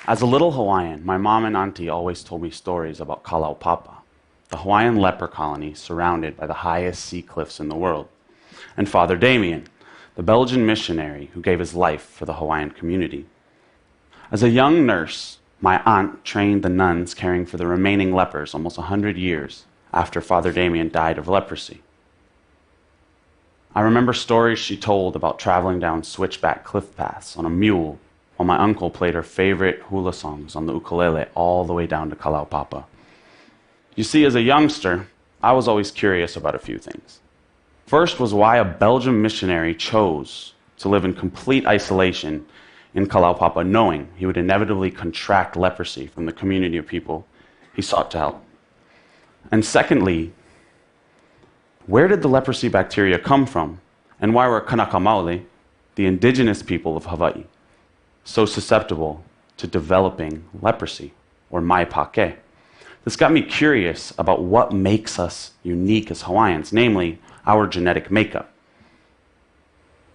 As a little Hawaiian, my mom and auntie always told me stories about Kalaupapa, the Hawaiian leper colony surrounded by the highest sea cliffs in the world, and Father Damien, the Belgian missionary who gave his life for the Hawaiian community. As a young nurse, my aunt trained the nuns caring for the remaining lepers almost 100 years after Father Damien died of leprosy. I remember stories she told about traveling down switchback cliff paths on a mule while my uncle played her favorite hula songs on the ukulele all the way down to Kalaupapa. You see, as a youngster, I was always curious about a few things. First was why a Belgian missionary chose to live in complete isolation in Kalaupapa, knowing he would inevitably contract leprosy from the community of people he sought to help. And secondly, where did the leprosy bacteria come from, and why were Kanaka Maoli, the indigenous people of Hawaii, so susceptible to developing leprosy, or mai pake? This got me curious about what makes us unique as Hawaiians, namely our genetic makeup.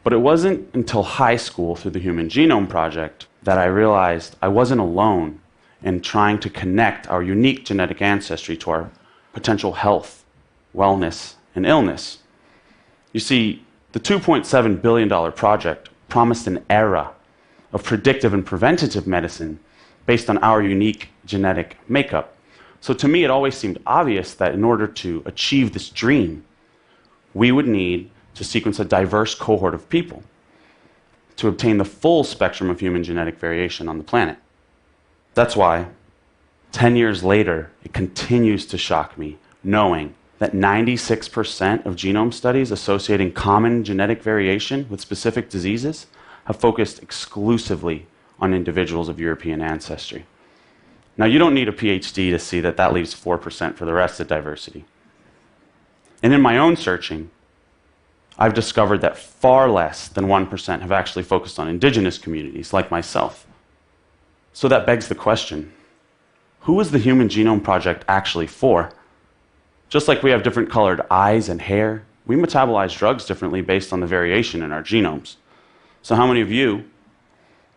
But it wasn't until high school through the Human Genome Project that I realized I wasn't alone in trying to connect our unique genetic ancestry to our potential health, wellness, and illness. You see, the $2.7 billion project promised an era of predictive and preventative medicine based on our unique genetic makeup. So to me, it always seemed obvious that in order to achieve this dream, we would need to sequence a diverse cohort of people to obtain the full spectrum of human genetic variation on the planet. That's why, 10 years later, it continues to shock me knowing that 96% of genome studies associating common genetic variation with specific diseases have focused exclusively on individuals of European ancestry. Now, you don't need a PhD to see that that leaves 4% for the rest of diversity. And in my own searching, I've discovered that far less than 1% have actually focused on indigenous communities like myself. So that begs the question, who is the Human Genome Project actually for? Just like we have different colored eyes and hair, we metabolize drugs differently based on the variation in our genomes. So how many of you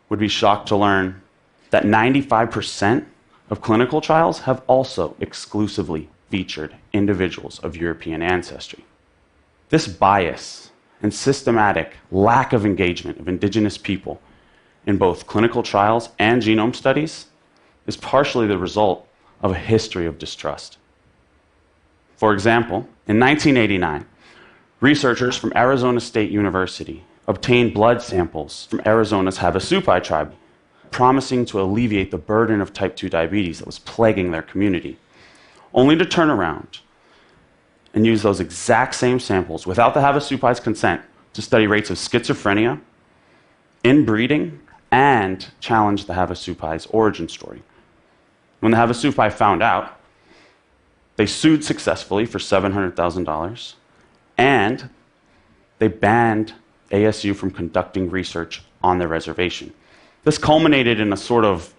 would be shocked to learn that 95% of clinical trials have also exclusively featured individuals of European ancestry? This bias and systematic lack of engagement of indigenous people in both clinical trials and genome studies is partially the result of a history of distrust. For example, in 1989, researchers from Arizona State University obtained blood samples from Arizona's Havasupai tribe, promising to alleviate the burden of type 2 diabetes that was plaguing their community, only to turn around and use those exact same samples without the Havasupai's consent to study rates of schizophrenia, inbreeding, and challenge the Havasupai's origin story. When the Havasupai found out, they sued successfully for $700,000, and they banned ASU from conducting research on their reservation. This culminated in a sort of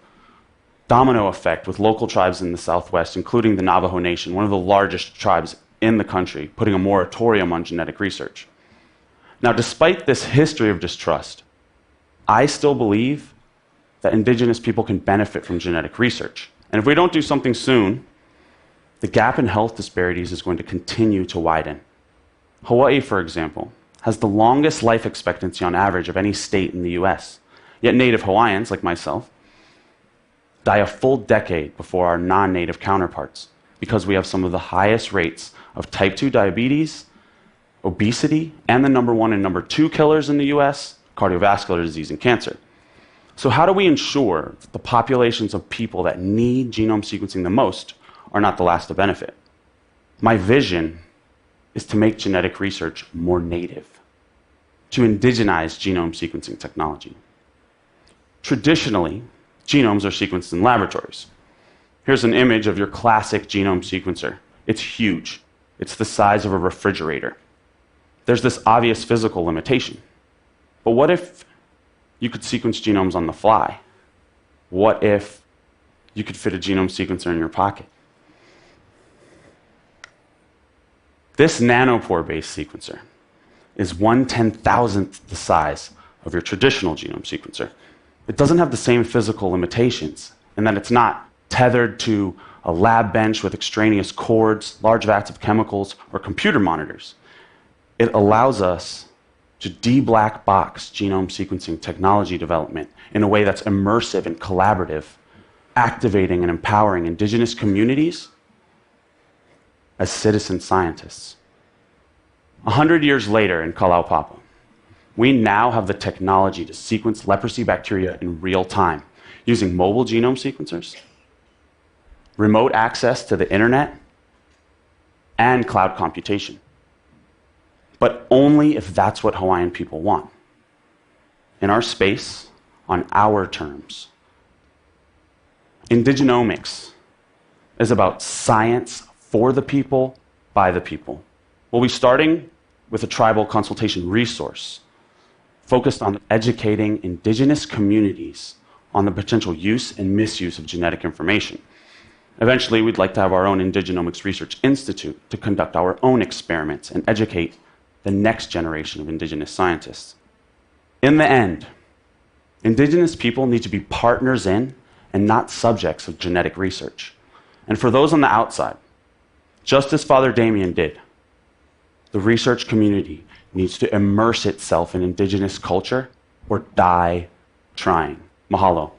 domino effect with local tribes in the Southwest, including the Navajo Nation, one of the largest tribes in the country, putting a moratorium on genetic research. Now, despite this history of distrust, I still believe that indigenous people can benefit from genetic research. And if we don't do something soon, the gap in health disparities is going to continue to widen. Hawaii, for example, has the longest life expectancy on average of any state in the US. Yet native Hawaiians, like myself, die a full decade before our non-native counterparts because we have some of the highest rates of type 2 diabetes, obesity, and the number 1 and number 2 killers in the US, cardiovascular disease and cancer. So how do we ensure that the populations of people that need genome sequencing the most are not the last to benefit? My vision is to make genetic research more native, to indigenize genome sequencing technology. Traditionally, genomes are sequenced in laboratories. Here's an image of your classic genome sequencer. It's huge. It's the size of a refrigerator. There's this obvious physical limitation. But what if you could sequence genomes on the fly? What if you could fit a genome sequencer in your pocket? This nanopore-based sequencer is 1/10,000th the size of your traditional genome sequencer. It doesn't have the same physical limitations in that it's not tethered to a lab bench with extraneous cords, large vats of chemicals, or computer monitors. It allows us to de-black box genome sequencing technology development in a way that's immersive and collaborative, activating and empowering indigenous communities as citizen scientists. 100 years later in Kalaupapa, we now have the technology to sequence leprosy bacteria in real time using mobile genome sequencers, remote access to the internet, and cloud computation. But only if that's what Hawaiian people want. In our space, on our terms. Indigenomics is about science for the people, by the people. We'll be starting with a tribal consultation resource focused on educating indigenous communities on the potential use and misuse of genetic information. Eventually, we'd like to have our own Indigenomics Research Institute to conduct our own experiments and educate the next generation of indigenous scientists. In the end, indigenous people need to be partners in and not subjects of genetic research. And for those on the outside, just as Father Damien did, the research community needs to immerse itself in indigenous culture or die trying. Mahalo.